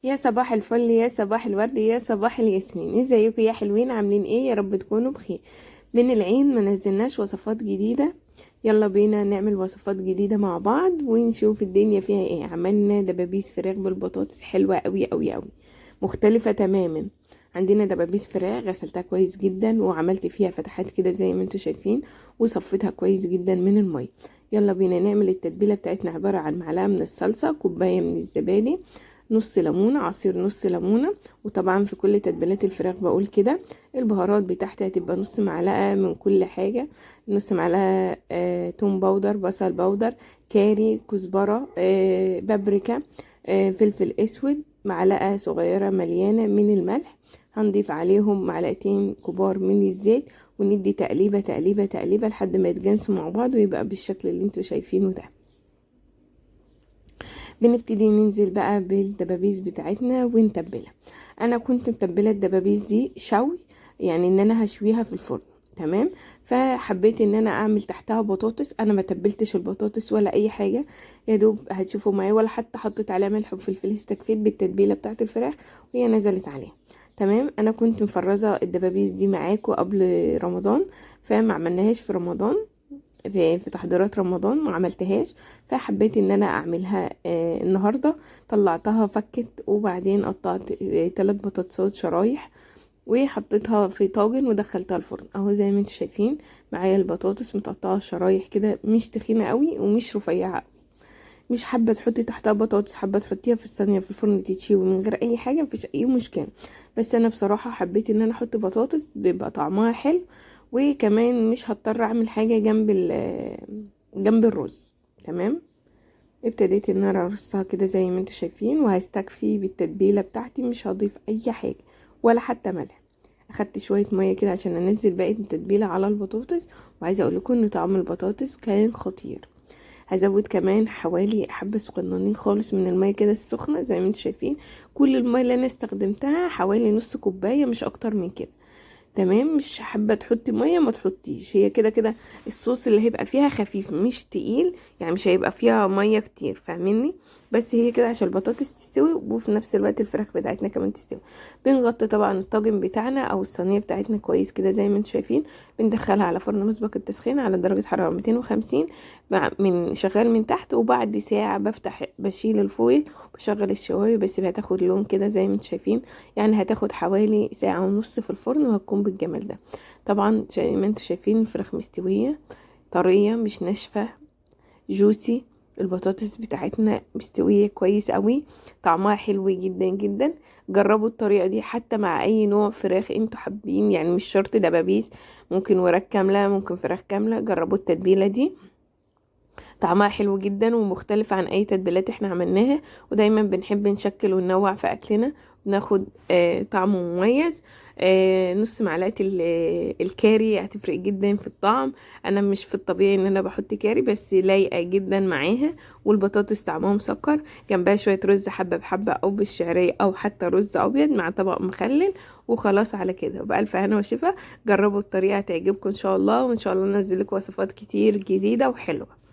يا صباح الفل، يا صباح الورد، يا صباح الياسمين. ازيكم يا حلوين؟ عاملين ايه؟ يا رب تكونوا بخير. من العيد ما نزلناش وصفات جديدة. يلا بينا نعمل وصفات جديدة مع بعض ونشوف الدنيا فيها ايه. عملنا دبابيس فراخ بالبطاطس حلوة قوي قوي قوي، مختلفة تماما. عندنا دبابيس فراخ غسلتها كويس جدا وعملت فيها فتحات كده زي ما انتوا شايفين، وصفتها كويس جدا من المية. يلا بينا نعمل التتبيلة بتاعتنا. عبارة عن معلقة من الصلصة، كوباية من الزبادي، نص ليمونه، عصير نص ليمونه. وطبعا في كل تتبيلات الفراخ بقول كده. البهارات بتاعتي هتبقى نص معلقه من كل حاجه. نص معلقه توم باودر، بصل باودر، كاري، كزبره، بابريكا، فلفل اسود، معلقه صغيره مليانه من الملح. هنضيف عليهم معلقتين كبار من الزيت، وندي تقليبه تقليبه تقليبه لحد ما يتجانسوا مع بعض ويبقى بالشكل اللي انتوا شايفينه ده. بنبتدي ننزل بقى بالدبابيس بتاعتنا ونتبلها. انا كنت متبله الدبابيس دي شوي، يعني ان انا هشويها في الفرن. تمام. فحبيت ان انا اعمل تحتها بطاطس. انا ما تبلتش البطاطس ولا اي حاجه، يا دوب هتشوفوا معايا، ولا حتى حطيت عليها ملح وفلفل. استكفيت بالتتبيله بتاعت الفراخ وهي نزلت عليها. تمام. انا كنت مفرزه الدبابيس دي معاكم قبل رمضان، فما عملناهاش في رمضان، في تحضيرات رمضان ما عملتهاش. فحبيت ان انا اعملها النهارده. طلعتها فكت، وبعدين قطعت 3 بطاطسات شرايح، وحطيتها في طاجن ودخلتها الفرن. اهو زي ما انتم شايفين معايا البطاطس متقطعه شرايح كده، مش تخينه قوي ومش رفيعه. مش حابه تحطي تحتها بطاطس، حابه تحطيها في الصينيه في الفرن تتشوي من غير اي حاجه، مفيش اي مشكله. بس انا بصراحه حبيت ان انا احط بطاطس، بيبقى طعمها حلو. وكمان مش هضطر اعمل حاجه جنب الرز. تمام. ابتديت ان انا ارصها كده زي ما انتوا شايفين، وهستكفي بالتتبيله بتاعتي، مش هضيف اي حاجه ولا حتى ملح. اخدت شويه ميه كده عشان انزل باقي التتبيله على البطاطس. وعايزه اقول لكم ان طعم البطاطس كان خطير. هزود كمان حوالي حبة صغننين خالص من المية كده السخنة زي ما انتوا شايفين. كل المية اللي انا استخدمتها حوالي نص كوباية، مش اكتر من كده. تمام. مش حابه تحطي ميه ما تحطيش، هي كده كده الصوص اللي هيبقى فيها خفيف مش تقيل، يعني مش هيبقى فيها ميه كتير، فاهميني؟ بس هي كده عشان البطاطس تستوي وفي نفس الوقت الفراخ بتاعتنا كمان تستوي. بنغطي طبعا الطاجن بتاعنا او الصينيه بتاعتنا كويس كده زي ما انتم شايفين. بندخلها على فرن مسبق التسخين على درجه حراره 250، من شغال من تحت. وبعد ساعه بفتح بشيل الفويل وبشغل الشوايه، بس هتاخد لون كده زي ما انتم شايفين. يعني هتاخد حوالي ساعة ونص في الفرن وهتكون بالجمال ده. طبعا زي ما انتوا شايفين الفراخ مستوية، طرية مش ناشفة، جوسي. البطاطس بتاعتنا مستوية كويس قوي، طعمها حلو جدا جدا. جربوا الطريقة دي حتى مع اي نوع فراخ انتوا حابين، يعني مش شرط دبابيس، ممكن وراك كاملة، ممكن فراخ كاملة. جربوا التتبيلة دي، طعمها حلو جدا ومختلف عن اي تتبيلات احنا عملناها. ودايما بنحب نشكل وننوع في اكلنا، بناخد طعم مميز. نص معلقه الكاري هتفرق جدا في الطعم. انا مش في الطبيعي ان انا بحط كاري، بس لايقه جدا معاها. والبطاطس طعمها مسكر، جنبها شويه رز حبه بحبه او بالشعريه او حتى رز ابيض مع طبق مخلل. وخلاص على كده، بألف هنا وشفا. جربوا الطريقه هتعجبكم ان شاء الله، وان شاء الله ننزل لكم وصفات كتير جديده وحلوه.